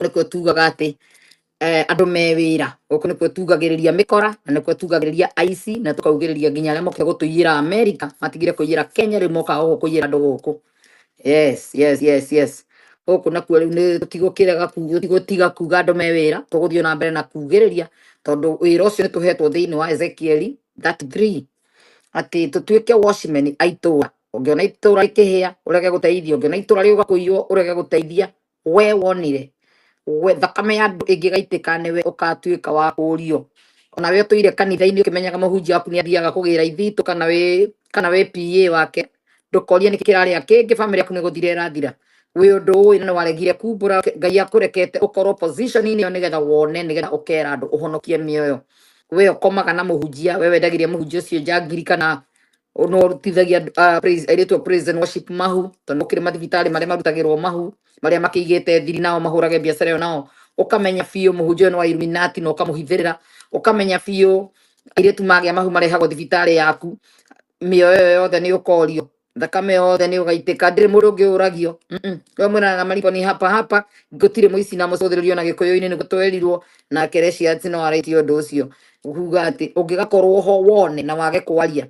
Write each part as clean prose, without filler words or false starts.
nikuo tugaga ati andu me wira guku nikuo tugagiriria mikora na nikuo tugagiriria aici na tukaugiriria nginya aria moke gutuyira America matigire kuyira Kenya riu moka guku kuyira andu guku. Yes. Guku nakuo riu ni tutigutiga kuga andu me wira tuguthii na mbere na kugiriria tondu wira ucio ni tuhetwo thiini wa Ezekiel 33 ati tutuike watchmen aitura. Ungiona itura ikihia urege guteithia, ungiona itura riuga kuiywo urege guteithia, we wonire we thakame ya andu ingigaitika niwe ukatuika wa kurio. Ona we tuire kanitha-ini ukimenyaga muhunjia waku ni athiaga kugira ithitu kana we PA wake ndukorie niki kiraria kingi family yaku ni guthira irathira we undu uyu ni waregire kumbura Ngai akurekete ukorwo position ini yo nigetha wone nigetha ukera andu uhonokie mioyo. We ukomaga na muhunjia we wendagiria muhunjia ucio njangiri kana no rutithagia praise and worship mahu tondu kire mathibitari maria marutagirwo mahu maria makigite thiri nao mahurage biacara yo nao ukamenya fio muhunjia no wa Illuminati no ukamuhithirira ukamenya fio airetu magia mahu marehagwo thibitari yaku mioyo yothe ni ukorio thakame yothe ni ugaitika ndiri mundu ungi uragio we mwiraga Malipo ni hapa gutire muici na mucuthiririo na gikuyu-ini ni gutwerirwo na kerecia ati no araitio undu ucio kuga ati ungigakorwo ho wone na wage kwaria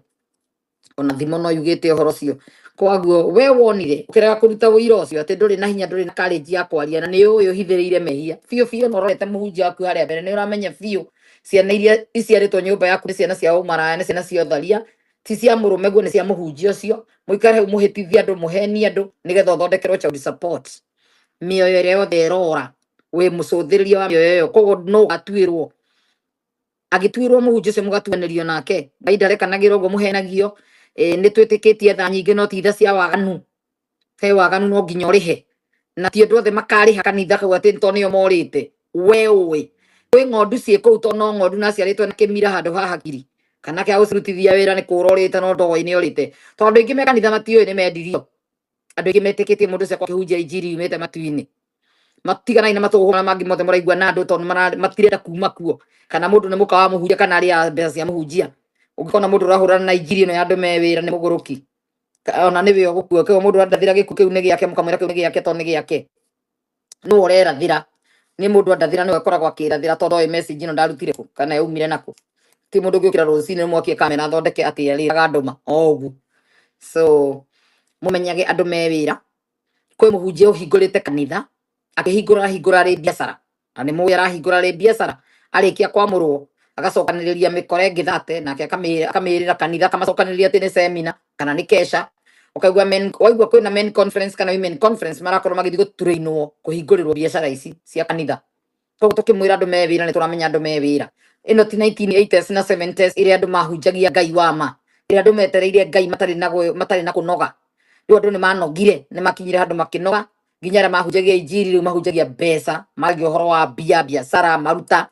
ona thimo no yugite uhoro cio kwaguo we wonire ukirega kuruta wira ucio ati nduri na hinya nduri na courage ya kwaria na ni uyu hithiriire mehia fio no rorete muhunjia waku haria mbere ni uramenya fio ciana iria iciaritwo nyumba yaku ni ciana cia umaraya ni ciana cia utharia ti cia murume guo ni cia muhunjia ucio muikare hau muhitithia andu muheni andu nigetha uthondekerwo child support mioyo iria yothe irora we mucuthiriria wa mioyo iyo koguo no gatuirwo agituirwo muhunjia ucio mugatuanirio nake Ngai ndarekanagira uguo muhenagio ni twitikitie tha nyingi no ti tha cia waganu he waganu no nginya urihe na ti andu othe makariha kanitha kau ati to nio morite we uwi kwi ng'ondu ciikuu to no ng'ondu na ciaritwo na kimira handu ha hakiri kana kia gucirutithia wira ni kurorite no ndogoi-ini urite tondu ingi me kanitha matiui ni mendirio andu ingi metikitie mundu cia kihunjia injiri yumite matu-ini matiganaine na matugo na mangi mothe muraigua na andu tondu matirenda kuma kuo kana mundu ni muka wa muhunjia kana aria mbeca cia muhunjia ungikona mundu urahurana na injiri ino ya andu me wira ni muguruki ona ni we ugukua kwa mundu andathira giku kiu ni giake mukamwira kiu ni giake to ni giake no urerathira ni mundu andathira ni we koragwo akirathira tondu oy message ino ndarutire ku kana yaumire naku ti mundu ngiukira rucini mwakie kamera thondeke ati ariraga nduma ogu so mumenyage andu me wira kwi muhunjia uhingurite kanitha akihingura ri biacara na ni muya arahingura ri biacara arikia kwamurwo agacokaniriria mikore ingi thate nake akamirira kanitha kamacokaniriria ati ni seminar kana ni kesha ukaigua waigua kwina men conference kana women conference marakorwo magithi guturainwo kuhingurirwo biacara ici cia kanitha koguo tukimwira andu me wira ni turamenya andu me wira ino ti 1980s na 70s iria andu mahunjagia Ngai wa ma iria andu metereire Ngai matari na kunoga riu andu ni manogire ni makinyire handu makinoga nginya aria mahunjagia injiri riu mahunjagia mbeca magi uhoro wa biacara maruta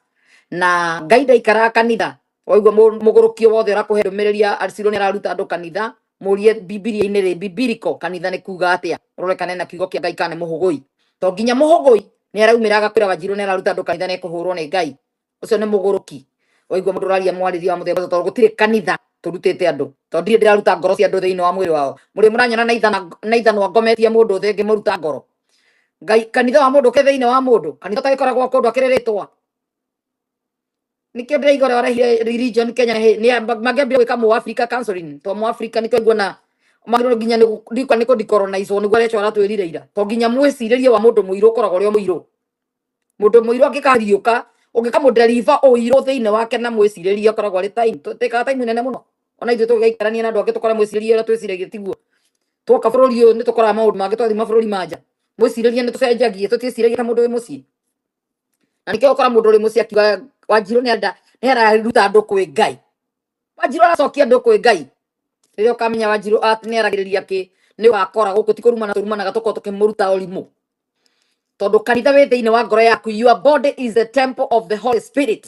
na Ngai ndaikara kanitha waigua mugurukio wothe urakuhe ndumiriria aricirwo ni araruta andu kanitha murie bibilia-ini ri bibiliko kanitha ni kuga atia urorekane na kiugo kia Ngai kana ni muhugui to nginya muhugui ni araumira agakwira Wanjiru ni araruta andu kanitha ni kuhurwo ni Ngai ucio ni muguruki waigua mundu uraria mwariria wa muthemba tondu gutire kanitha turutite andu tondu ndire ndiraruta ngoro cia andu thiini wa mwiri wao muri muranyona na ithanwa ngometie mundu uthi ngimuruta ngoro Ngai kanitha wa mundu ke thiini wa mundu kanitha tagikoragwo kundu akiriritwa nikio ndiraigua warehire religion Kenya ni mangiambia gwika mu Africa counseling to mu Africa nikio igua na magiro nginya ni colonize ni gwarecho aratwirire ira to nginya mwiciririe wa mundu muiru koragwo rio muiru mundu muiru angikariuka ungikamudeliver uiru thiini wake na mwiciririe koragwo ri time teka time nene muno ona ithu tugaikarania na andu angi tukora mwiciririe ura twiciragia tiguo twoka bururi uyu ni tukora maundu mangi twathi mabũrũri manja mwiciririe ni tucenjagie tuticiiragia ta mundu wi mucii na nikio ukora mundu uri mucii akiuga Wanjiru ni araruta andu kwi Ngai Wanjiru aracokia andu kwi Ngai riria ukamenya Wanjiru ni aragiriria ki ni wakora guku ti turumana tuko tukimuruta urimu tondu kanitha wi thiini wa ngoro yaku your body is the temple of the Holy Spirit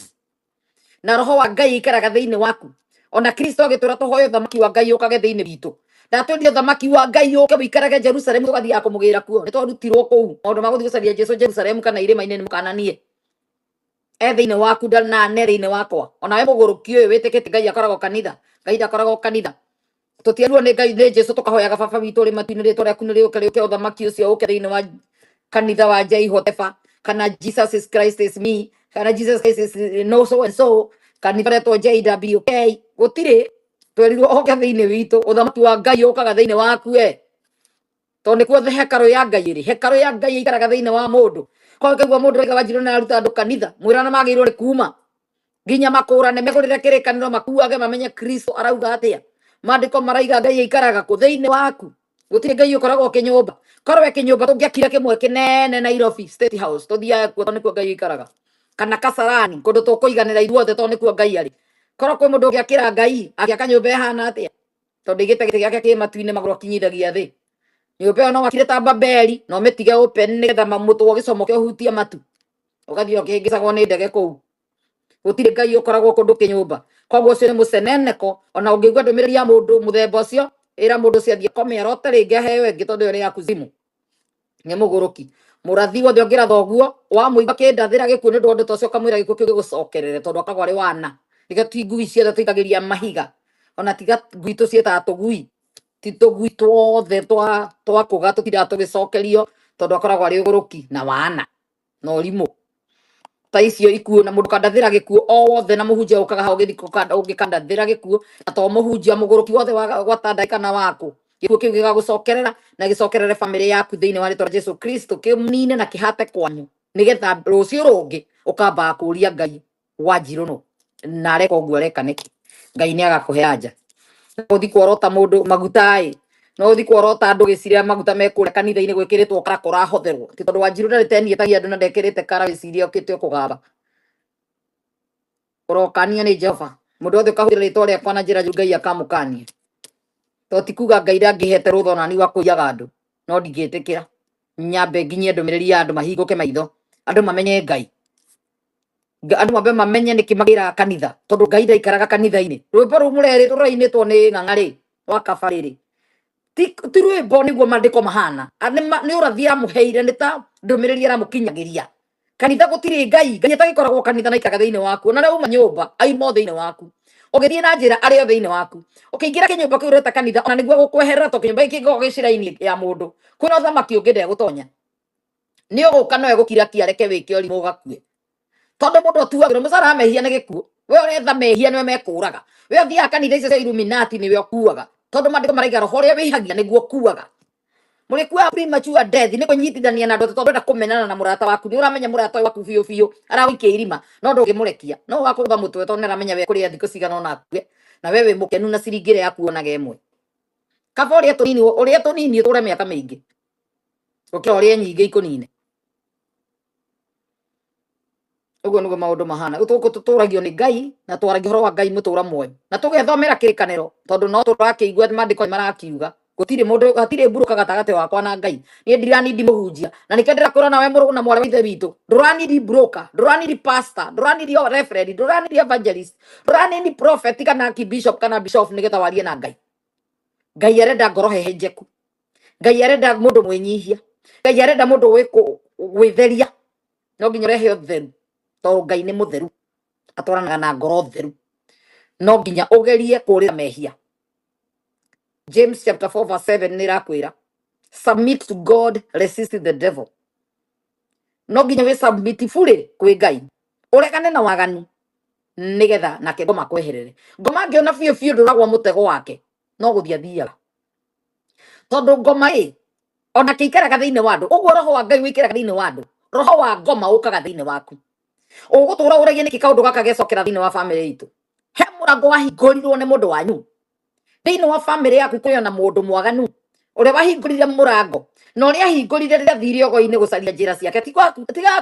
na roho wa Ngai ikaraga thiini waku ona Kristo agitura tuhoyo thamaki wa Ngai ukage thiini witu ndatwendio thamaki wa Ngai uke wikarage Jerusalem tugathiaga kumugira kuo ni twarutirwo kuu maundu ma guthii gucaria Jesu Jerusalem kana irima-ini ni mukananie thiini waku na neri-ini wakwa ona we muguruki uyu witikite Ngai akoragwo kanitha Ngai ndakoragwo kanitha tutiarirwo ni Ngai ni Jesu tukahoyaga baba witu ri matu-ini ritwa riaku ni riuke uthamaki ucio uke thiini wa kanitha wa Jehova kana Jesus is Christ is me, kana Jesus Christ is no so and so, kanitha retwo JWK gutire twerirwo oke thiini witu uthamaki wa Ngai ukaga thiini waku to nä kuo hekaru ya Ngai ri hekaru ya Ngai ikaraga thiini wa mundu ko kaigua mundu rega Wanjiru na aruta andu kanitha mwira na magirwo ni kuma nginya makũrane megũrĩre kĩrĩkanĩro makuage mamenye Kristo arauga atĩa mandĩko maraiga Ngai aikaraga kũ thĩinĩ waku gũtirĩ Ngai ũkoragwo kĩnyũmba korwo kĩnyũmba tũngĩakire kĩmwe kĩnene Nairobi State House tũthiaga kuo tondũ nĩkuo Ngai aikaraga kana Kasarani kũndũ tũkũiganĩra ithuothe tondũ nĩkuo Ngai arĩ korwo kwĩ mũndũ ũngĩakĩra Ngai agĩaka nyũmba ĩhana atĩa tondũ igĩte gĩtĩ gĩake kĩ matu-inĩ magũrũ akinyithagia thĩ nyũmba ĩyo no wakire ta Babeli no mĩtige open nĩgetha mũtũ gĩcomo kĩhutie matu ũgathiĩ ũkĩhĩngĩcagwo nĩ ndege kũu gutire Ngai ukoragwo kundu kinyumba koguo ucio ni muceneneko ona ungigua ndumiriri ya mundu muthemba ucio ira mundu ucio athie komera utaringi aheo ingi tondu iyo ni ya kuzimu ni muguruki murathi wothe ungiratha uguo wamuigua kindathira gikuo ni ndu ucio kamwira gikuo kiu gigucokerere tondu akoragwo ari wana tiga tu ngui ciothe tuikagiria mahiga ona tiga ngui tucietaga tugui ti tugui tuothe twa kuga tutira tugicokerio tondu akoragwo ari uguruki na wana na ũrimũ ta icio ikuo na mundu kandathira gikuo o wothe na muhunjia ukaga ha ugikandathira gikuo na to muhunjia muguruki wothe gwatanda kana waku gikuo kiu gigagucokerera na gicokerere family yaku thiini wa ritwa Jesu Kristo kimnine na kihate kwanyu nigetha rucio rungi ukamba kuria Ngai Wanjiru no na areka uguo areka niki Ngai ni agakuhe anja uthi kworota mundu magutai no uthi kworota andu giciria maguta mekure kanitha-ini gwikiritwo kara kurahotherwo ti tondu Wanjiru ndaritenietagia andu na ndekirite kara giciria ukite kugamba urokania ni Jehova mundu othe ukahurira ritwa riakwa na njira njuru Ngai akamukania to ti kuga Ngai ndangihete rutha onani wa kuiyaga andu no ndingitikira nyambe nginyie ndumiriri ya andu mahinguke maitho andu mamenye Ngai andu mambe mamenye niki magira kanitha tondu Ngai ndaikaraga kanitha-ini rwimbo ru mureri rurainitwo ni ng'ang'ari wa kabariri ti rwimbo niguo mandiko mahana ni urathi amuheire ni ta ndumiriri aramukinyagiria kanitha gutiri Ngai atagikoragwo kanitha na ikaraga thiini waku na rauma nyumba aimo thiini waku ugithie na njira ario thiini waku ukiingira kinyumba kiu reta kanitha ona niguo gukweherera to kinyumba giki gikoragwo giciraini ya mundu kwina uthamaki ungi ndegutonya ni uguka no egukira kiareke wike urimu ugakue tondu mundu atuagirwo mucara mehia ni gikuo we uretha mehia niwe mekuraga we uthiaga kanitha icio cia Illuminati niwe ukuaga tondu mandiko maraiga roho uria wihagia niguo ukuaga mulikuwa premature death ni kunyitithania na ndoto tondu kumenana na murata waku ni uramenya murata waku biu biu arawikia irima no ndungimurekia no wakutha mutwe tondu aramenya we kuria thikũ cigana ona akue na wewe mukenu na ciringire yaku onaga imwe kaba uria tunini uture miaka mingi ukira uria nyingi ikunine uguo niguo maundu mahana tuku tuturagio ni Ngai na twaragio horo wa Ngai mutura mwe na tugethomera kirikaniro tondu no turakiigua mandiko marakiuga gutire mundu hatire mburuka gatagate wakwa na Ngai ni ndiranidi muhunjia na nikendera kura nawe muru na mwara withe witu nduranidi broker nduranidi pastor nduranidi reverend nduranidi evangelist nduranidi prophet kana ki bishop kana bishop nigetha warie na Ngai Ngai arenda ngoro hehenjeku Ngai arenda mundu mwenyihia Ngai arenda mundu witheria no nginya rehe utheru tondu Ngai ni mutheru atwaranaga na ngoro theru no nginya ugerie kurira mehia James chapter 4 verse 7 nirakwira submit to God resist the devil no nginya we submit fully kwi Ngai uregane na waganu nigetha nake ngoma kweherere ngoma ngiona biu biu nduragwa mutego wake no guthia thiaga tondu ngoma ona kiikaraga thiini wa andu uguo roho wa Ngai wikiraga thiini wa andu roho wa ngoma ukaga thiini waku ugutura uragie niki kaundu gaka gecokera thiini wa family itu he murango wahingũrirwo ni mundu wanyu thiini wa family yaku kwina mundu mwaganu uria wahingũrire murango na uria ahingũrire rĩrĩa thire ogo-ini gucaria njira ciake tiga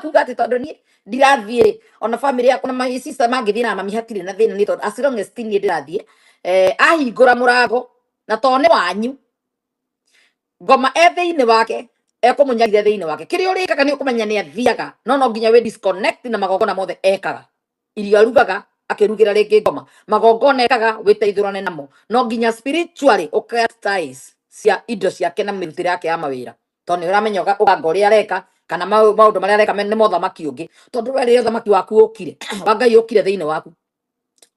kuga ati tondu ni ndirathie ona family yaku na my sister mangithie na mami hatire na thina ni tondu as long as tini ndirathie ahingũra murango na to ni wanyu ngoma thiini wake ekumunyagire thiini wake kiria urikaga ni ukumenya ni athiaga no nginya we disconnect na magogona mothe ekaga irio arugaga akirugira ringi ngoma magogona ekaga witeithurane namo no nginya spiritually ukatize cia indo ciake na mirutire yake ya mawira tondu ni uramenya uganga uria areka kana maundu maria areka ni mothamaki ungi tondu we ri uthamaki waku ukire wa Ngai ukire thiini waku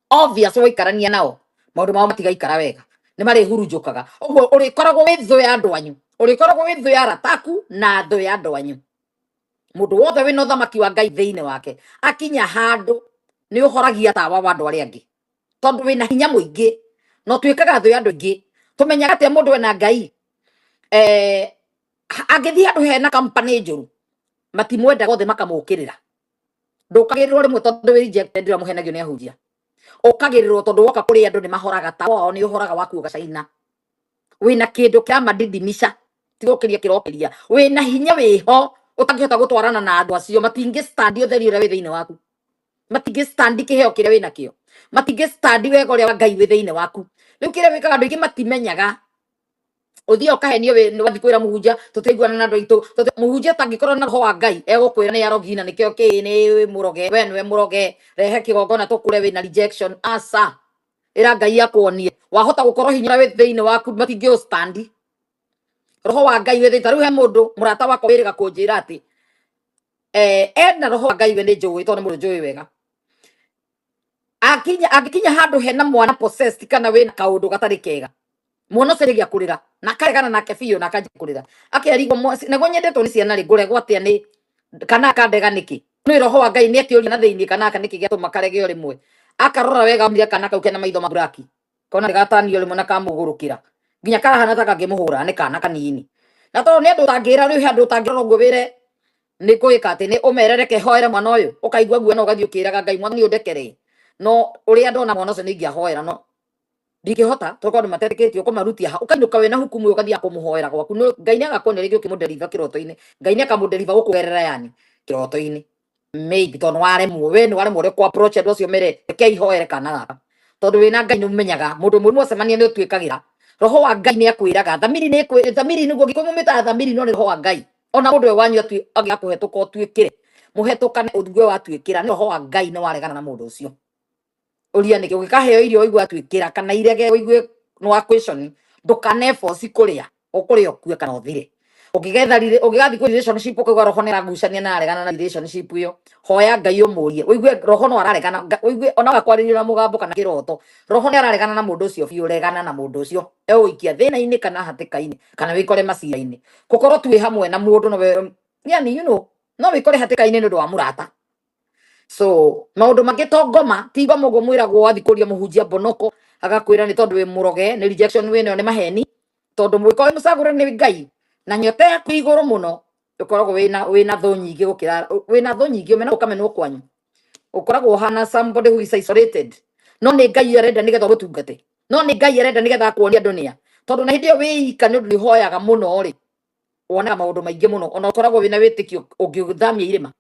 obvious wikarania nao maundu mao matigaikara wega ni mari hurunjukaga uguo urikoragwo wi thu ya andu anyu urikoragwo wi thu ya arataku na thu ya andu anyu mundu wothe wina uthamaki wa Ngai thiini wake akinya handu ni uhoragia tawa wa andu aria angi tondu wina hinya muingi no twikaga thu andu ingi tumenyaga atia mundu ena Ngai angithii andu hena company njuru matimwendaga othe makamukirira ndukagirirwo rimwe tondu wi rejected ira muhenagio ni ahunjia ukagirirwo tondu woka kuri andu ni mahoraga tawa wao ni uhoraga waku ugacaina wina kindu kia madidimisha tigokiria kirokiria wina hinya wiho utangihota gutwarana na andu acio matingi stand utheri uria wi thiini waku matingi stand kiheo kiria wina kio matingi stand wega uria wa Ngai wi thiini waku riu kiria wikaga andu ingi matimenyaga uthia ukahenio we wathi kwira muhunjia tutiguana na andu aitu muhunjia tangikorwo na roho wa Ngai egukwira ni arogina nikio ni muroge we niwe muroge rehe kigongona tukure wina rejection asa ira Ngai akuonie wahota gukorwo hinya wi thiini waku matingi stand roho wa Ngai wi thiini riu he mundu murata wakwa wiriga kunjira ati ena roho wa Ngai we ni njui tondu mundu njui wega akinya handu hena mwana possessed kana wina kaundu gatari kega mwana ucirigia kurira na karegana nake biu na kanjia kurira akiarigwo naguo nyendetwo ni ciana ri nguregwo atia ni kana akandega niki ni roho wa Ngai ni akiuria na thiini kana aka niki giatuma karegeo rimwe akarora wega mria kana kau kena maitho maburaki kona rigatanio rimwe na kamugurukira nginya karahana ta kangimuhura ni kana kanini na tondu ni andu utangira riu he andu utangira guo wire ni kuika ati ni umerereke hoera mwana uyu ukaigua guo no ugathii ukiraga Ngai mwana ni undekere no uria ndona mwana ucio ni ngiahoera no ndingihota tokorwo matetikitio kumarutia ha ukainuka wina hukumu ukathia kumuhoera gwaku Ngai ni agakuonia ringi ukimuderiva kiroto-ini Ngai ni akamuderiva gukugerera yani kiroto-ini maybe tondu waremwo we ni waremwo ri ku approach andu acio mere rekei hoere kana gaka tondu wina Ngai ni umenyaga mundu murimu ocemania ni utwikagira roho wa Ngai ni akwiraga thamiri niguo gikumumita thamiri no ni roho wa Ngai ona mundu we wanyu agiakuhetuka utwikire muhetukane uthue watwikira ni roho wa Ngai ni waregana na mundu ucio uria niki ugikaheo irio igua twikira kana irege uigue no question ndukane force kuria ukuria okue kana uthire ugigathi ku relationship ukauga roho ni ragucania na aregana na relationship iyo hoya Ngai umurie uigue roho no araregana uigue ona wakwariria na mugambo kana kiroto roho ni araregana na mundu ucio biu uregana na mundu ucio uikia thina-ini kana hatika-ini kana wikore macira-ini gukorwo twi hamwe na mundu no yani no wikore hatika-ini ni undu wa murata so maundu mangi to ngoma ti ngoma uguo mwiragwo wathi kuria muhunjia bonoko agakwira ni tondu wi muroge ni rejection wino ni maheni tondu mwiko mucagure ni Ngai na nyote yaku iguru muno ukoragwo wina thu nyingi gukira wina thu nyingi umena ukamenwo kwanyu ukoragwo hana somebody who is isolated no ni Ngai arenda nigetha gutungate no ni Ngai arenda nigetha akuonia dunia tondu na hindi iyo wiika ni undu hoyaga muno ri wonaga maundu maingi muno ona ukoragwo wina witikio ungithamia irima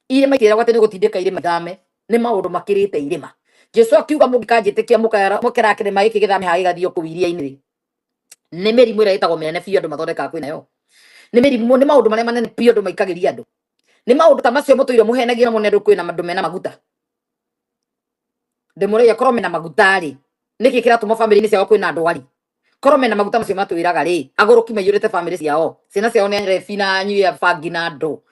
irima ikiragwo ati ni gutindika irima thame ni maundu makirite irima Jesu akiuga mungikanjitikia mukera kirima giki githame ha gigathio ku iria-ini ri ni mirimu ira itagwo minene biu andu mathondekaga kwina yo ni mirimu ni maundu maria manene biu andu maikagiria andu ni maundu ta macio mutuire muhenagia na munendu kwina andu mena maguta ndimuria korwo mena maguta ri niki kiratuma family-ini ciao kwina andu ari korwo mena maguta macio matwiraga ri aguruki maiyurite family ciao ciana ciao ni refi na nyu ya bangi na andu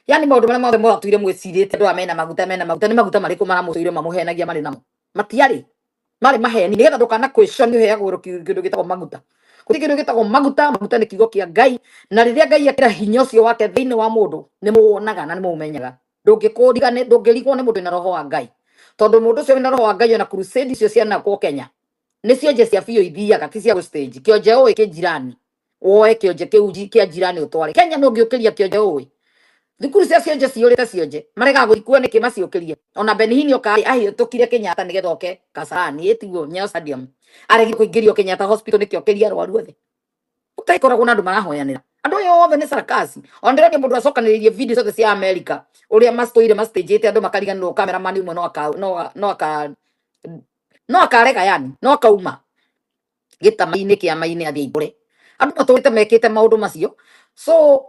yani maundu maria mothe mwatuire mwicirite andu amena maguta ni maguta mariku maramutuire mamuhenagia mari namo matiari mari maheni nigetha ndukana question ni heagwo kindu gitagwo maguta kuti kindu gitagwo maguta ni kiugo kia Ngai na riria Ngai akira hinya ucio wake thiini wa mundu ni muonaga na ni mumenyaga ndungikũrigane ndungirigwo ni mundu na roho wa Ngai tondu mundu ucio wina roho wa Ngai na crusade icio ciana kwa Kenya nicio nje cia biũ ithiaga ti cia stage kionje uĩ kijirani woe kionje kiu kia jirani utware Kenya no ngiukiria kionje uĩ thukuru cia cionje ciurite cionje marega guikua niki maciukirie ona Benihini okai ahitukire Kenyatta nigetha oke Kasarani etiguo Nyayo Stadium aregi kuingirio Kenyatta hospital nikio kiria arwaru othe utaikoragwo na andu marahoyanira andu ayo othe ni sarakasi ondirege mundu acokaniririe video ciothe cia America uria mastoire mastajete andu makariganirwo cameraman umwe no akarega yani no akauma gitama-ini kiama-ini athie ibure andu maturite mekite maundu macio so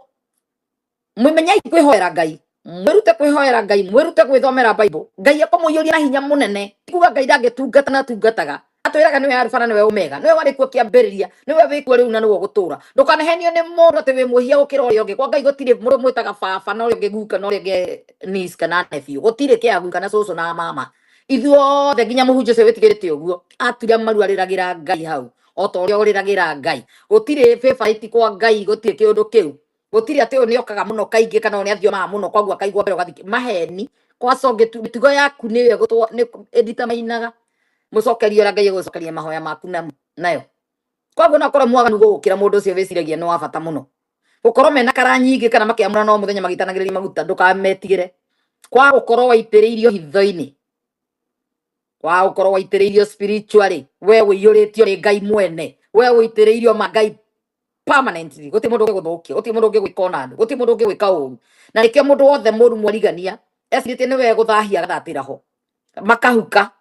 mumenyai kwihoera Ngai mwirute kwihoera Ngai mwirute gwithomera Bible Ngai akamũiyũria na hinya munene kuga Ngai ndangĩtungata na tungataga atwiraga niwe arifana niwe omega niwe wari kuo kiambiriria niwe wikuo riu na niwe gutura ndukanahenio ni mundu ati wi muhia gukira uria ungi kwa Ngai gutire mundu mwitaga baba na uria ungi guka na uria ungi niece kana nephew gutire kiagu kana cucu na mama ithuothe nginya muhunjia ucio witigirite uguo aturia maru ariragira Ngai hau o ta uria uriragira Ngai gutire favorite kwa Ngai gutire kiundu kiu gutiri ati ni okaga muno kaingi kana ni athio ma muno kwagua kaigua mbere gathiki maheni kwa songe tu mitugo yaku ni we gutwo ni edita mainaga mucokerio ra ngai gucokeria mahoya maku nayo kwagua na kora mwaganu gukira mundu ucio wiciragia ni wa bata muno gukorwo mena kara nyingi kana makiamura no muthenya magitanagiriria maguta ndukametigire kwa gukorwo waitiriirio hitho-ini kwa gukorwo waitiriirio spiritually we wiyuritio ni ngai mwene we witiriirio magai permanently guti mundu guthukia guti mundu gwika ona guti mundu gwika uru na nikio mundu wothe muru mwarigania esirite ni we guthahia gathatira ho makahuka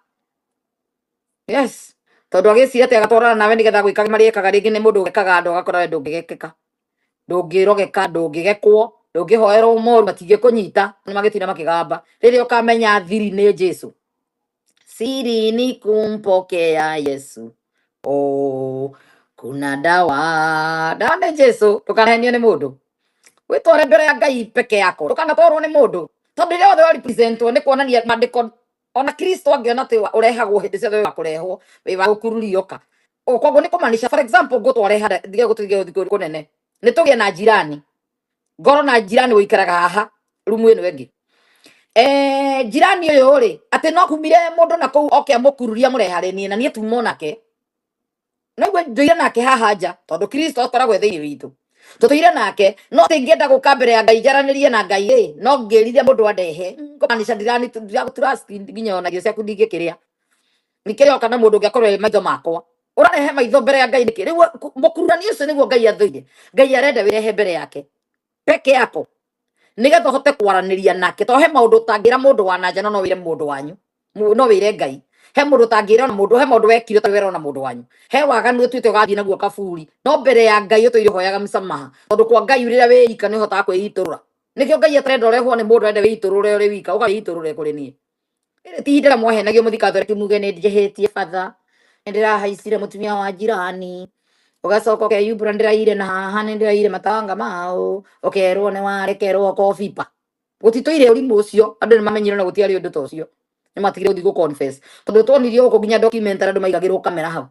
yes tondu agicira ati agatwarana nawe nigetha gwikaga maria ekaga ringi ni mundu gekaga andu agakora we ndungigekeka ndungirogeka ndungigekwo ndungihoerwo moru matingikunyita ni magitira makigamba riria ukamenya thiri ni Jesu siri ni kumpokea Yesu oh kuna dawa ni Jesu tukahenio ni mundu witware mbere ya ngai peke yako tukanatwarwo ni mundu tondu riria othe representwo ni kuonania mandiko ona Kristo angiona ati urehagwo hindi ciothe wa kurehwo wi wa gukururioka koguo ni kumanisha for example ngutware hada dige gutige thikuru kunene ni tugie na jirani ngoro na jirani wikaraga haha rumu ino wengi jirani uyu ri ati no kumire mundu na kou oke amukururia murehare ni na nie tumo nake naigua nduire nake haha nja tondu Kristo akoragwo thiini witu tutuire nake no tingienda guka mbere ya ngai jaranirie na ngai ri no ngirithia mundu andehe kumanisha ndirani trust nginya ona gio ciaku ndingikiria nikirio kana mundu ngiakorwo maitho makwa urarehe maitho mbere ya ngai niki riu mukururani ucio niguo ngai athuire ngai arenda wirehe mbere yake peke yako nigetha hote kwaraniria nake to he maundu tangira mundu wa nanja no wire mundu wanyu no wire ngai he mundu tangira na mundu he mundu wekire to wira na mundu wanyu he waganu utwite ugathie naguo kaburi no mbere ya ngai utoire hoyaga msamaha tondu kwa ngai uriria wiika ni hotaga kwiiturura nikio ngai atrenda urehwo ni mundu ende wiiturure uri wika ugawiiturure kuri nie ti ndira mwahenagio muthikatho kimuge ni njihitie batha ndirahaicire mutumia wa jirani ugacoka ukeyumbura ndiraire na haha ni ndiraire matanga mao ukerwo ni warekerwo kofipa gutitwire urimu ucio andu ni mamenyire na gutiari undu ta ucio ni matigire uthi confess tondu twonirio uko ginya document andu maigagirwo kamera hau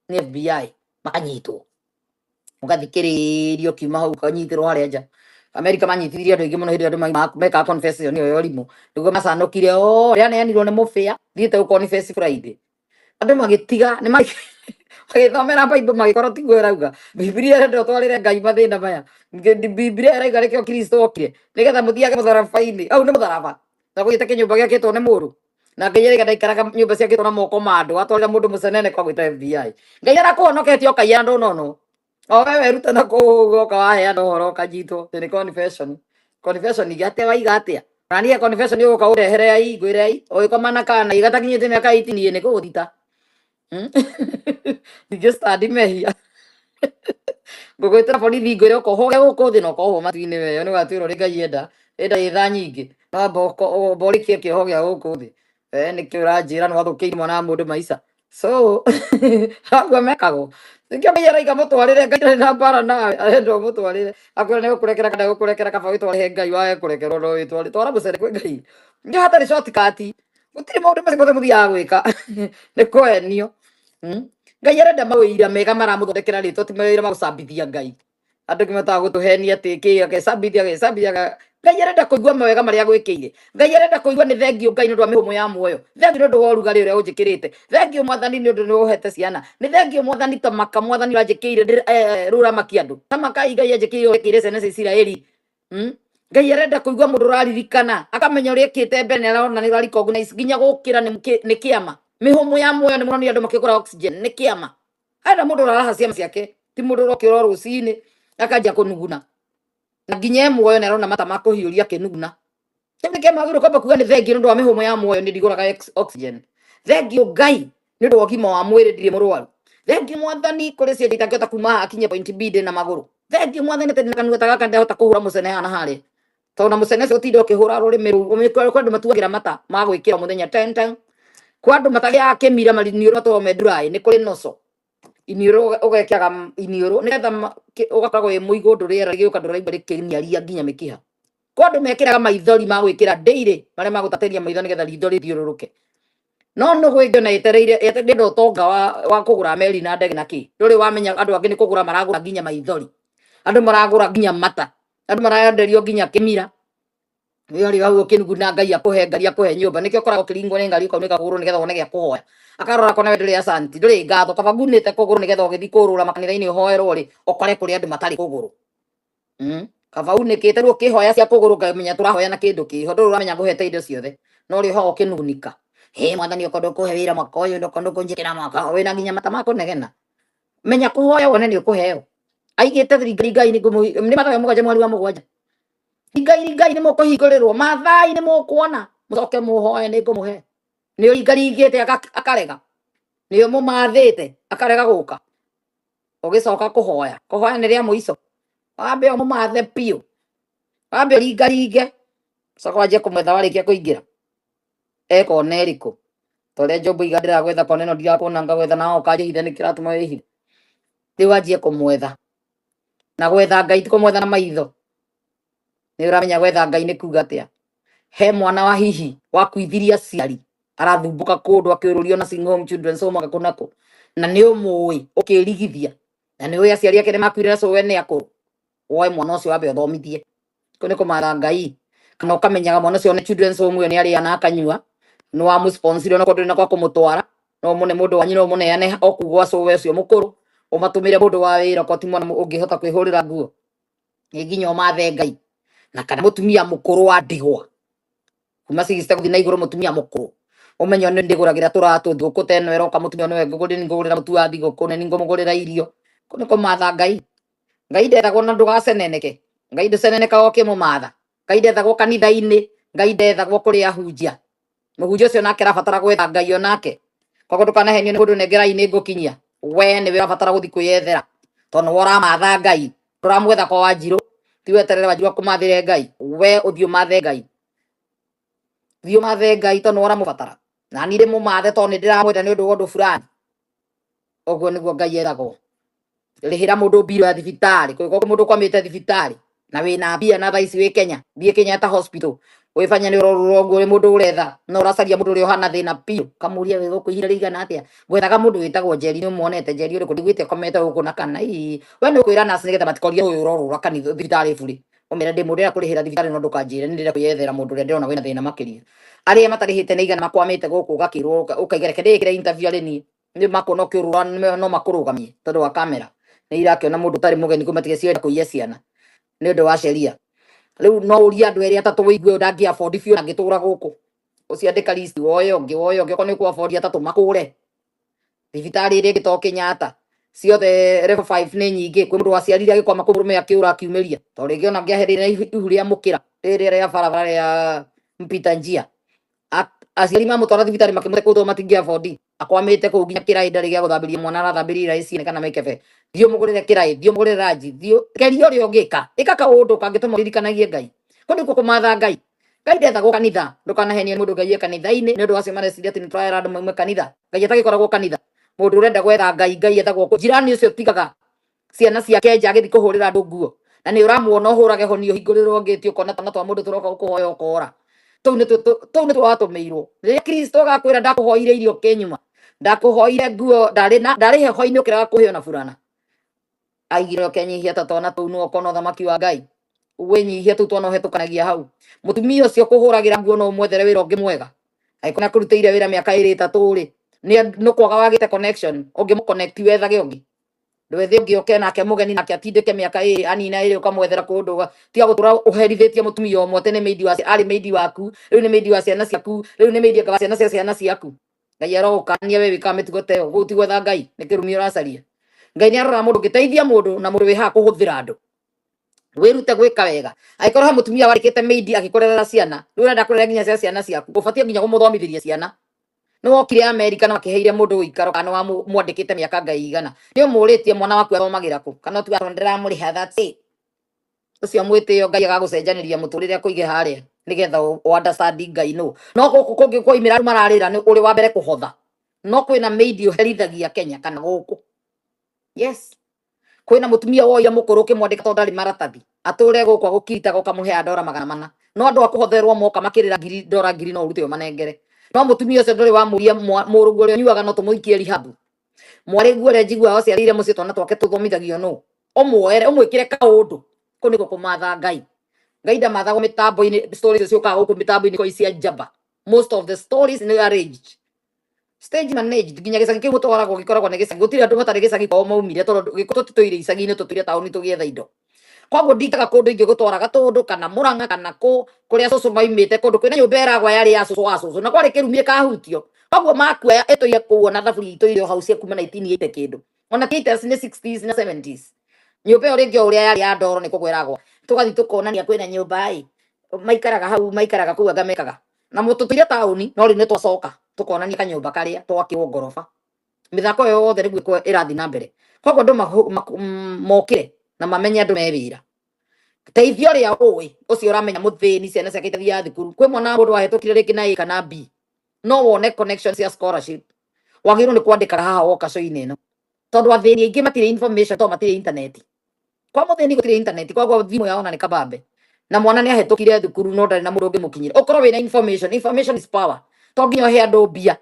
ni FBI makanyitwo ugathikiririo kiuma hau kanyitirwo haria nja America manyitithirie andu aingi muno hindi andu meka confession ni yo rimu niguo macanukire ria neanirwo ni mufia thiite confess Friday andu magitiga ni magithomera Bible magikorwo tiguo rauga Biblia rendo twarire ngai mathina maya Biblia raiga rekio Kristo okire nigetha muthiage mutharabaini au ni mutharaba na gwite kinyumba giakitwo ni muru na ngai rega ndaikaraga nyumba ciakitwo na moko ma andu atwarira mundu mucenene kwa gwita FBI ngai arakuhonoketie okai andu nono o wewe ruta na kugoka waheana uhoro ukanyitwo ni confession igate waiga atia rania confession ugoka urehere ai ngwire ai ugikomana kana igatakinyite miaka 18 ni kuguthita ndigestadi mehia ngugwitira borithi ngwire ukohoge guku thi na ukohwo matu-ini weyo ni watwirwo ri ngai enda itha nyingi no borikie kioho gia guku thi nikio uranjira ni wathukiire mwana wa mundu maica so agua mekagwo nikio ngai araiga mutwarire ngai ndari na mbara nawe arenda mutwarire akwira ni gukurekera kana gukurekera kaba witware ngai wae kurekerwo no witware twara mucere kwi ngai ndio hatari shortcut gutiri maundu macio mothe muthiaga gwika ni kwenio ngai arenda mawira mega maramuthondekera ritwa ti mawira ma gucambithia ngai andu kimataga gutuhenia ati ki agecambithia ngai arenda kuigua mawega maria gwikire ngai arenda kuigua ni thengio ngai ndu wa mihumo ya muoyo thengio ndu wa urugari uria unjikirite thengio mwathani ni ndu ni uhete ciana ni thengio mwathani tamaka mwathani uranjikire ruramaki andu tamaka ngai anjikire wekire ciana cia Isiraeli ngai arenda kuigua mundu uraririkana akamenya uria ekite mbere ni arona ni recognize nginya gukira ni kiama mihumo ya muoyo ni muno ni andu makigura oxygen ni kiama ara mundu uraraha ciama ciake ti mundu urokira rucini akajia kunuguna na nginya muoyo ni arona mata makuhiuria kinuguna kende ke magiro kwamba kuga ni thengio ndu wa mihumo ya muoyo ni ndiguraga oxygen thengio ngai ni ndu wa gima wa mwiri ndire murwaru thengio mwathani kuri cia nditangihota kuma akinye point B na maguru thengio mwathani tena kanua tagaka ndahota kuhura mucene hana hari tona mucene ucio tinde ukihura rurimi ru umikwa andu matuagira mata magwikira muthenya 10 kwa andu matagia akimira mariniuru matwa medrai ni kuri noso iniuru ugekiaga iniuru nigetha ugakoragwo wi muigo ndu riera giuka ndu raigua rikiniaria nginya mikiha kwa andu mekiraga maithori magwikira daily maria magutateria maitho nigetha ritho rithiururuke no gwikio na etereire ndo tonga wa kugura meri na ndege na ki nduri wamenya andu angi ni kugura maragura nginya maithori andu maragura nginya mata andu marayenderio nginya kimira niyo ri hau kinuguna ngai akuhe ngari akuhe nyumba nikio koragwo kiringwo ni ngari ukaunika kuguru nigetha wone gia kuhoya akarora kona we nduri asanti nduri ngatho kaba gunite kuguru nigetha ugithi kurura makanitha-ini uhoerwo ri ukore kuri andu matari kuguru kaba unikite ru ukihoya cia kuguru ngamenya turahoya na kindu kiho nduri uramenya nguhete indo ciothe no ri ho ukinugunika mwathani ukondo kuhe wira mwaka uyu ndukondo kunjikira mwaka wina nginya mata makunegena menya kuhoya wone ni ukuheo aigite thirikari ngai ni mathayo mugwanja mweri wa mugwanja ngai ni mukuhingurirwo mathai ni mukuona mucoke muhoe ni ngumuhe ni uringaringite akarega ni mumathite akarega guka ugicoka kuhoya ni ria muico wambe mumathe piu wambe uringaringe coka wanjie kumwetha warikia kuingira ekona iriku toria Job igadira gwetha koneno ndirakona ngagwetha nao kanjihithe ni kiratuma wihithe riu wanjie kumwetha na gwetha ngai ti kumwetha na maitho ni uramenya gwetha ngai ni kuga atia he mwana wa hihi wakuithiria aciari arathumbuka kundu akiururio na single home children's home agakunako na ni umui ukirigithia na ni uyu aciari ake ni makwire so we ni akuru woe mwana ucio wambe uthomithie ko ni kumara ngai kana ukamenyaga mwana ucio ni children's home uyu ni aria na akanyua no wa musponsor no kodri na kwa kumutwara no mune mundu wanyu no mune ane okugwa so we ucio mukuru umatumire mundu wa wira ko ti mwana ungihota kwihurira nguo nginya umathe ngai na kana mutumia mukuru wa ndigwa kuma sigiste kuthina iguru mutumia mukuru umenyo ni ndiguragira turatu thuku teno eroka mutumia no nguguri ngugurira mutu wa thigũkũ ni ngumugurira irio kuniko matha ngai ndethagwo na ndugaceneneke ngai nducenenekaga ukimumatha ngai ndethagwo kanitha-ini ngai ndethagwo kuri ahunjia muhunjia ucio nake arabatara gwetha ngai onake koguo ndukanahenio ni mundu nengerai ni ngukinyia we ni wirabatara guthi kwiyethera tondu waramatha ngai turamwetha kwa Wanjiru tiwe terere Wanjiru akumathire ngai we uthio mathe ngai thio mathe ngai tondu waramubatara na ni mumathe tondu ni ndiramwenda ni undu wa undu fulani oguo niguo ngai eragwo rihira mundu mbiro ya thibitari koguo mundu kwamite thibitari na wina mbia na thaici wi Kenya thie Kenyatta hospital wifanya ni urorwo nguo ri mundu uretha no uracaria mundu uri uhana thina piu kamuria we gukuhira rigana atia gwethaga mundu witagwo Njeri ni muonete Njeri uri kundigwite komete guku na kana we ni ukwira nasi nigetha matikoria uyu urorwo kanitha thibitari buri umira ndi mundu kurihira thibitari no ndukanjire ni ndire kuyethera mundu uri ndirona wina thina makiria aria matarihite ni igana makwamite guku gakirwo ukaigereke ndikire interview ari ni makono kiurura no makurugamie tondu wa kamera ni irakiona mundu tari mugeni kumatige cio kuiya ciana ni undu wa sheria riu no uria andu eri atatu wigue ndangi afford fio nangitura guku uciandika list woye ongi kone ku afford atatu makure thibitari iri gito Kenyatta ciothe level 5 ni nyingi kwi mundu waciarire agikwama kurume akiura akiumiria to ringi ona ngiaherire ihu ria mukira riri ria barabara ya mpita njia aciari mamutwara thibitari makimute kuthoma matingi afford akwamite ku nginya kirai ndari gia guthambiria mwana arathambiria ici kana mekebe thio mugurire kirai thio mugurire raji thio kerio rio ngika ikaka undu kangituma ririkanagie ngai kondi kukumatha ngai ndethagwo kanitha ndukanahenio mundu ngai kanitha-ini ni undu wacio mareciria ati ni turaera andu maume kanitha ngai atagikoragwo kanitha mundu urenda gwetha ngai ethagwo ku jirani ucio tigaga ciana ciake nja agithi kuhurira andu nguo na ni uramuona uhurage honio hingurirwo ngiti ukona tana twa mundu turoka gukuhoya ukora tou ni twatumirwo riria Kristo agakwira ndakuhoire irio kinyuma ndakuhoire nguo ndari heho-ini ukiraga kuheo na burana aigire ukenyihia ta twana tou no ukona thamaki wa ngai winyihia tou twana uhetukanagia hau mutumia ucio kuhuragira nguo no mwethere wira ungi mwega aikona kurutire wira miaka 2-3 ri no kwaga wagite connection ungi mu connect wethage ungi ndwethe ungi uke nake mugeni nake atindike miaka 2 anina 2 ukamwethera kundu tiga gutura uherithitie mutumia umwe tene maidi wa ari maidi waku riu ni maidi wa ciana ciaku riu ni maidi wa ciana ciaku ngai arokania we wikamitugo teo gutigwetha ngai ni kirumi uracaria ngai ni arora mundu ngiteithia mundu na mundu wiha kuhuthira andu wirute gwika wega aikorwo mutumia warikite maidi akikurera ciana riu urenda kurera nginya ciana ciaku ubatie nginya kumuthomithiria ciana no wokire America na wakiheire mundu uikaro kana wa mwandikite miaka ngai igana ni umuritie mwana waku athomagira ku kana tu arondera muriha that's it ucio mwitio ngai agagucenjaniria muturire kuige haria nigetha understand ngai no guku kungi kuimira mararira ni uri wa mbere kuhotha no kwina maidi uherithagia Kenya kana guku yes kwina mutumia woya mukuru kimwandika to ndari maratathi ature guku agukirita gukamuhe $400 no andu akuhotherwo moka makirira $1,000 no urute manengere no mutumia ucio nduri wamuria murugu uri nyuaga no tumuikie rihabu mwari guo njigua aciarire mucio twana twake tuthomithagio no umwere umwikire kaundu kuni ko kumatha ngai ngai ndamathago mitambo-ini stories ciukaga guku mitambo-ini ko cia njamba. Most of the stories ni arranged stage managed nginya gicagi kiu gutwaragwo gikoragwo ni gicagi gutiri andu matari gicagi kwao maumire tondu tutituire icagi-ini tutuire tauni tugietha indo koguo ndingaga kundu ingi gutwaraga tundu kana Murang'a kana kuria cucu maimite kundu kwina nyumba iragwa yari ya cucu wa cucu na kwari kirumi kahutio koguo makuoya ituire kuu na thaburi ituire hau cia kuma 1980 kindu ona titas ni 60s na 70s nyumba iyo ringi uria yari ya ndoro ni kugwiragwo tugathi tukonania kwina nyumba maikaraga hau maikaraga kuu anga mekaga na mututuire tauni no riu ni twacoka tukonania kanyumba karia twakirwo ngoroba mithako yo yothe riu iko irathi na mbere koguo andu mokire na mamenye andu me wira teithio ria uwi ucio uramenya muthini ciana ciake itathia thukuru kwi mwana mundu ahetukire ringi na A kana B no wone connection cia scholarship wagirwo ni kwandika haha woka coini ino tondu athini aingi matire information to matire internet kwa muthini gutire internet koguo thimu yao na ni kabambe na mwana ni ahetukire thukuru no ndari na mundu ungimukinyira ukorwo wina information is power to nginya he andu mbia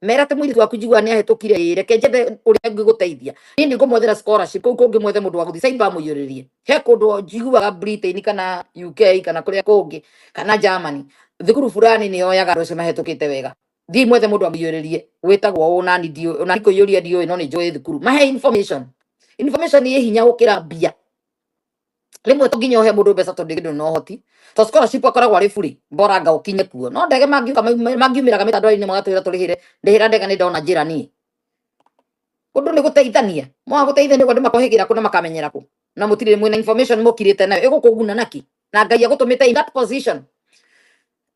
mera te mwiri waku njigua ni ahetukire reke njethe uria ngiguteithia ni ngumwethera scholarship kuu kungi mwethe mundu wa guthi cyber muyuririe he kundu njiguaga Britain kana UK kana kuria kungi kana Germany thukuru fulani ni yoyaga andu acio mahetukite wega thi mwethe mundu amuyuririe witagwo unani ndio unani kuyuria ndio no ni njui thukuru mahe information ni hinya gukira mbia rimwe to nginya uhe mundu mbeca tondu ngindu no hoti to scholarship akoragwo ari free bora anga ukinye kuo no ndege mangiumiraga mitandao-ini magatwira turihire ndihira ndega ni ndona njira ni undu ni guteithania mwa guteithania andu makohigira ku na makamenyera ku na mutire mwina information mukirite nayo igukuguna naki na ngai agutumite in that position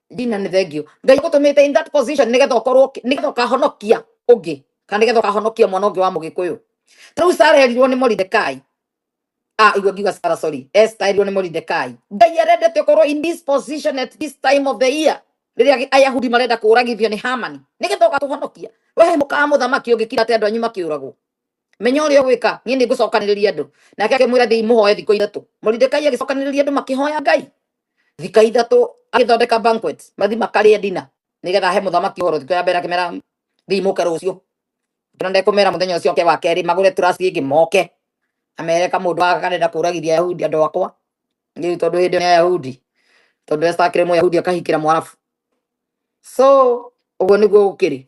dina ni thengio ngai agutumite in that position nigetha ukorwo nigetha ukahonokia ungi kana nigetha ukahonokia mwana ungi wa mugikuyu riu Sara erirwo ni Mordecai igua ngiuga Sara sorry Esther erirwo ni Mordecai ngai arendete ukorwo in this position at this time of the year riria ayahudi marenda kuragithio ni Hamani nigetha ugatuhonokia wehe mukaa muthamaki ungikira ati andu anyu makiuragwo menya uria gwika nie ni ngucokaniriria andu nake akimwira thii muhoe thiko ithatu Mordecai agicokaniriria andu makihoya ngai thika ithatu agithondeka banquet mathi makaria dina nigetha he muthamaki uhoro thiko ya mbere akimera thii muke rucio ndende kumera muthenya ucio ke wa keri magure trust ingi moke amereka mundu akarenda kuragithia Ayahudi andu akwa ni tondu hindi ni Ayahudi tondu Esther akire Muyahudi akahikira Mwarabu so uguo niguo gukiri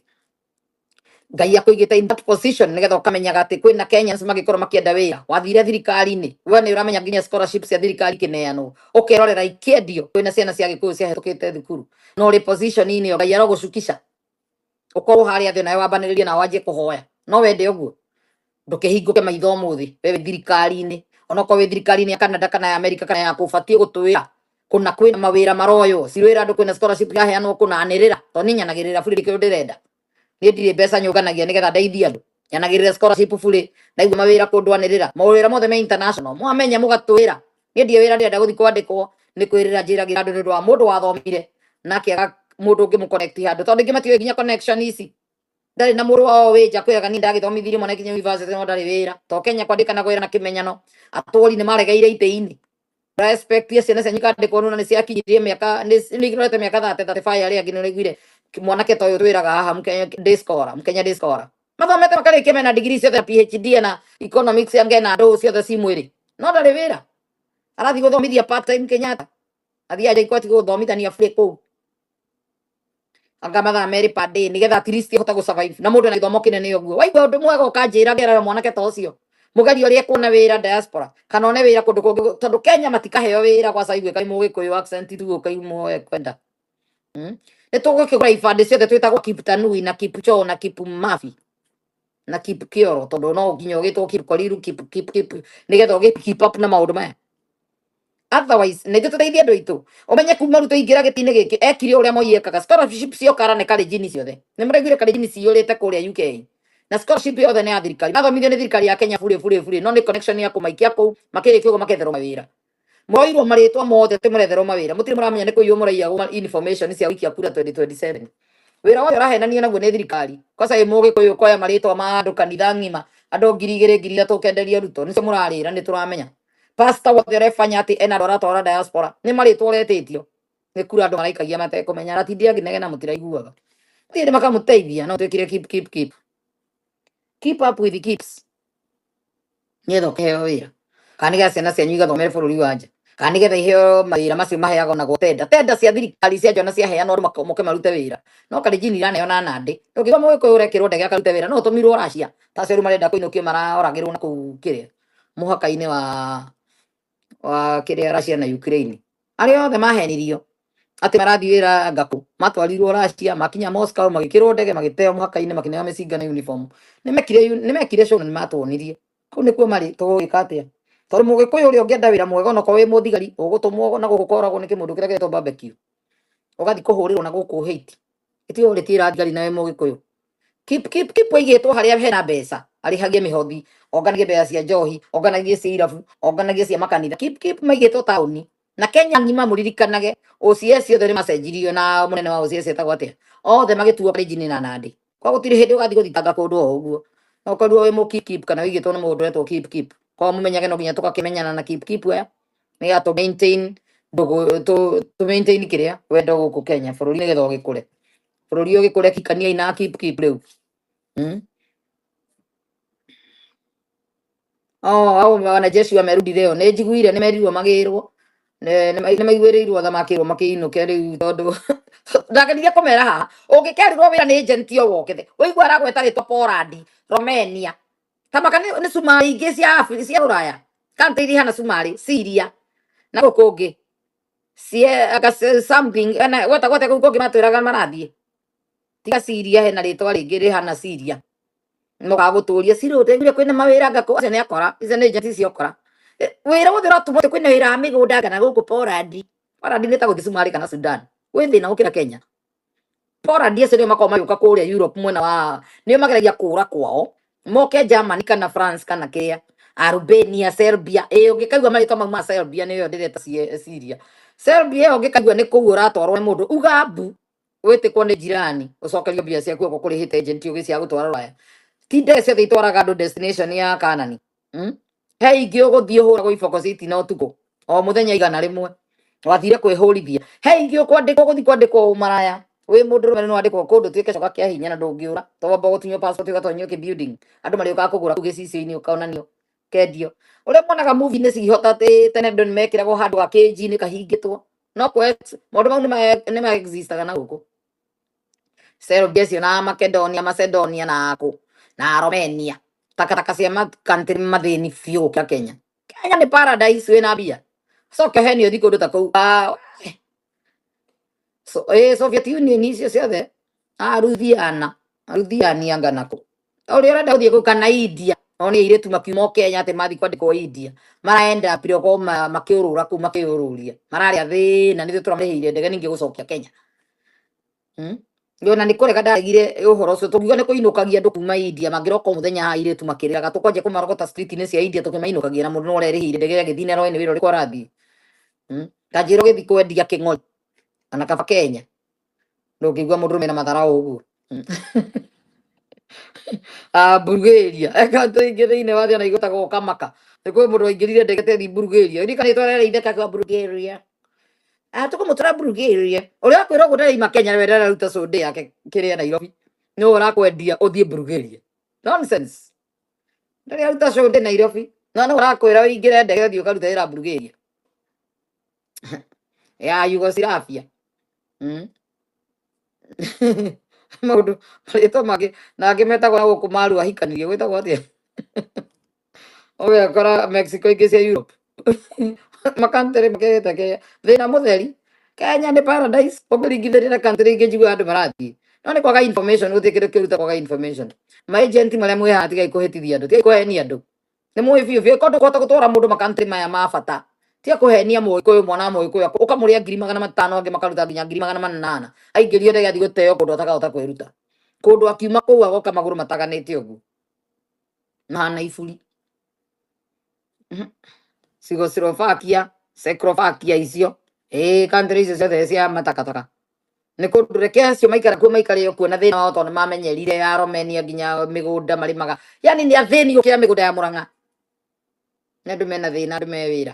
ngai akuigite in that position nigetha ukamenyaga ati kwina Kenyans magikorwo makienda wira wathire thirikari-ini we ni uramenya nginya scholarship cia thirikari kineano ukirorera ikiendio kwina ciana cia gikuyu cia hetukite thukuru no ri position-ini yo ngai arogucukisha ukorwo haria thi nawe wambaniririe na wanjie kuhoya no wende uguo ndukihinguke maitho muthi wewe thirikari-ini onako we thirikari-ini ya Canada kana ya America kana ya kubatie gutwira kuna kwina mawira maroyo sirwira andu kwina scholarship ya heanwo kuna anirira to ni nyanagirira buri rikio ndirenda ni ndire mbeca nyunganagia nigetha ndeithie andu nyanagirira scholarship buri na igua mawira kundu anirira mawira mothe me international mwamenya mugatwira ni ndie wira ndirenda guthi kwandikwo ni kwirira njiragira andu ndu wa mundu wathomire nake aga mundu ungi mu connect handu tondu ngimatio nginya connection ici ndari na muru wao wija kwega ni ndagithomithirie mwana kinya university no ndari wira to Kenya kwandika na kwira na kimenyano atwari ni maregeire ite-ini respect ya ciana cianyu kandikwo nuna ni ciakinyirie miaka ni ngirorete miaka 35 aria ngine niguire mwanake to uyu twiraga haha Mkenya day scholar mathomete makarikia mena degree ciothe PhD na economics yange na ndo ciothe ci mwiri no ndari wira arathi guthomithia part time Kenyatta athia aja ikwati guthomithania free kuu anga mathaa meri per day nigetha at least ihota gu survive na mundu na githomo kinene uguo waigua undu mwega ukanjira ngera mwanake ta ucio mugari uria kuna wira diaspora kana one wira kundu kungi tondu Kenya matikaheo wira kwa saigwe kai mugikuyu accent tu kai muoe kwenda ni tugukigura ibande ciothe twitagwo keep tanui na keep cho na keep mafi na keep kioro tondu no nginya ugitwo keep koriru keep nigetha keep up na maundu maya otherwise ne tuteithia andu aitu umenye kuma ruto ingira gitine giki ekire uria moyekaga scholarship cio kara ne kale jini ciothe ni muraiguire kale jini ciurite kuria UK na scholarship yothe ne ya thirikari mathomithio ni thirikari ya Kenya bure no ni connection ya kumaikia ku makirikio go maketherwo mawira moirwo maritwa mothe te muretherwo mawira mutiri muramenya ni kuiyo muraiya information cia wiki ya kura 2027 wira wao rahenania naguo ni thirikari kosa imuge kuyo koya maritwa ma andu kanitha ngima andu ngiri igiri ngiri ithatu kenderia ruto nicio murarira ni turamenya pastor wothe refanya ati ena dora tora diaspora ni maritwa retitio ni kura andu maraikagia mate kumenya ratindia nginege na mutiraiguaga tiri makamuteithia no twikire keep up with the keeps nietho keheo wira kaniga ciana cianyu igathomere bũrũri wa nja kana nigetha iheo mawĩra macio maheagwo na tenda cia thirikari cia njona ciaheanwo moke marute wĩra no Kalenjin iraneo na Nandi ũngĩuga mũgĩkũyũ ũrekĩrwo ndege akarute wĩra no ũtũmirwo Russia tacio rĩu marenda kũinũkio maroragĩrwo na kũu kĩrĩa mũhaka-inĩ wa kĩrĩa Russia na Ukraine arĩa othe mahenirio atĩ marathiĩ wĩra ngakũ matwarirwo Russia makinya Moscow magĩkĩrwo ndege magĩteo mũhaka-inĩ makĩneo mĩcinga na uniform nĩmekire show na nĩmatwonirie kũu nĩkuo marĩ tũgũgĩka atĩa tondũ mũgĩkũyũ ũrĩa ũngĩenda wĩra mwega onokorwo wĩ mũthigari ũgũtũmwo na gũkũ koragwo nĩ kĩmũndũ kĩrĩa gĩtagwo barbecue ũgathiĩ kũhũrĩrwo na gũkũ hate ĩtio ũrĩtĩra thigari nawe mũgĩkũyũ keep waigĩtwo harĩa hena mbeca arĩhagie mĩhothi onganagie mbeca cia njohi onganagie cia irabu onganagie cia makanitha keep maigĩtwo taũni na Kenya ng'ima mũririkanage OCS othe nĩmacenjirio na mũnene wa OCS etagwo atĩa othe magĩtuo Kalenjin na Nandi kwa gũtirĩ hĩndĩ ũgathiĩ gũthitanga kũndũ o ũguo no korwo wĩ mũ keep kana wĩigĩtwo nĩ mũndũ wetwo keep kwa mũmenyage no nginya tũgakĩmenyana na keep aya nĩgetha tũ maintain kĩrĩa wendo gũkũ Kenya bũrũri nĩgetha ũgĩkũre bũrũri ũgĩkũre kikania na keep rĩu wanajeshi wamerudi leo nĩnjiguire nĩmerirwo magĩrwo nĩmaiguĩrĩirwo tha makĩrwo makĩinũke rĩu tondũ ndakenire kũmera haha ũngĩkerirwo wĩra nĩ agent o wokĩte ũigua aragweta rĩtwa Poland Romania tamaka nĩ cumari ingĩ cia Rũraya country iria hana cumari Syria na gũkũ ũngĩ something gweta kũu kũngĩ matwĩraga marathiĩ tiga Syria hena rĩtwa rĩngĩ rĩhana Syria mũgagũtũria Shiru tegire kwĩna mawĩra ngakũ acio nĩakora icio nĩ agent ciokora wĩra wothe ũratumwo kwĩna wĩra wa mĩgũnda kana gũkũ Poland nĩ ta gũthiĩ Somali kana Sudan wĩ thĩna gũkĩra Kenya Poland acio nĩo makoragwo magĩũka kũrĩa Europe mwena wa nĩo mageragia kũra kwao moke Germany kana France kana kĩrĩa Albania Serbia ũngĩkaigua marĩtwa mau ma Serbia nĩyo ndĩreta Syria Serbia ũngĩkaigua nĩ kũu ũratwarwo nĩ mũndũ ugambu wĩtĩkwo nĩ jirani ũcokerio mbia ciaku ũko kũrĩhĩte agent ũgĩ cia gũtwara Rũraya ti ndege ciothe itwaraga andũ destination ya Kanani he ingĩ ũgũthiĩ ũhũragwo iboko citina ũtukũ o mũthenya igana rĩmwe wathire kwĩhũrithia he ingĩ ũgũthiĩ kwandĩkwo ũmaraya wĩ mũndũ rũmene no wandĩkwo kũndũ tuĩke coka kĩa hinya na ndũngĩũra towamba gũtunywo passport ũgatonyio building andũ marĩũkaga kũgũra kũu gĩcicio-inĩ ũkonanio kendio ũrĩa muonaga movie nĩ cihota atĩ tene andũ nĩmekĩragwo handũ ga kĩnji-inĩ kahingĩtwo no maũndũ mau nĩma existaga na gũkũ Serbia cio na Macedonia na Romania takataka cia country mathĩni biũ kĩa Kenya nĩ paradise wĩna mbia coke henio thiĩ kũndũ ta kũu Soviet Union icio ciothe Ruthiania nganakũ ũrĩa ũrenda gũthiĩ kũu kana India no nĩ airĩtu makiuma Kenya atĩ mathiĩ kwandĩkwo India maraenda piroko makĩũrũra kũu makĩũrũria mararĩa thĩna nĩthuĩ tũramĩrĩhĩire ndege ningĩ gũcokia Kenya Yona nĩ kũrega ndaregire ũhoro ũcio tũngiuga nĩ kũinũkagia andũ kuma India mangĩroka mũthenya haha airĩtu makĩrĩraga tũkwanjia kũmarogota street-inĩ cia India tũkĩmainũkagia na mũndũ no ũrerĩhĩire ndege agĩthiĩ na roĩ nĩ wĩra ũrĩkũ arathiĩ kanjĩra ũgĩthiĩ kwendia kĩng'ori kana kaba Kenya ndũngĩigua mũndũ mena matharaũ ũguo Bulgaria country ingĩ thĩinĩ wa thĩ ona igũtagwo kamaka nĩ kwĩ mũndũ waingĩrire ndege tethi Bulgaria irikanĩtwo arereithĩka kwa Bulgaria tũkũmũtwara Bulgaria ũrĩa akwĩra ũguo ndarĩima Kenya we ndararuta sonde yake kĩrĩa Nairobi no ũrakwendia ũthiĩ Bulgaria nonsense ndararuta sonde Nairobi no ũrakwĩra ũingĩre ndege ũthiĩ ũkaruta wĩra Bulgaria ya Yugoslavia maũndũ marĩtwa mangĩ nangĩ metagwo na gũkũ maru ahikanirie gwĩtagwo atĩa ũgekora Mexico ingĩ cia Europe makantĩrĩ makĩrĩte Kenya thĩna mũtheri Kenya nĩ paradise ũngĩringithania na country ingĩ njiguaga andũ marathiĩ no nĩ kwaga information gũtikĩrĩ kĩruta kwaga information maagent marĩa mwĩ haha tigai kũhĩtithia andũ tigai kũhenia andũ nĩ mũĩ biũ kũndũ kũhota gũtwara mũndũ makantĩrĩ maya ma bata tiga kũhenia Mũgĩkũyũ mwana wa Mũgĩkũyũ ũkamũrĩa 500,000 angĩ makaruta nginya 800,000 aingĩrio ndege athiĩ gũteo kũndũ atakahota kwĩruta kũndũ akiuma kũu agoka magũrũ mataganĩte ũguo mahana iburi Czechoslovakia icio country icio ciothe cia matakataka nĩ kũndũ reke acio maikara kuo maikare kuo na thĩna wao tondũ nĩmamenyerire ya Romania nginya mĩgũnda marĩmaga yani nĩ athĩni gũkĩra mĩgũnda ya Mũrang'a nĩ andũ mena thĩna andũ me wĩra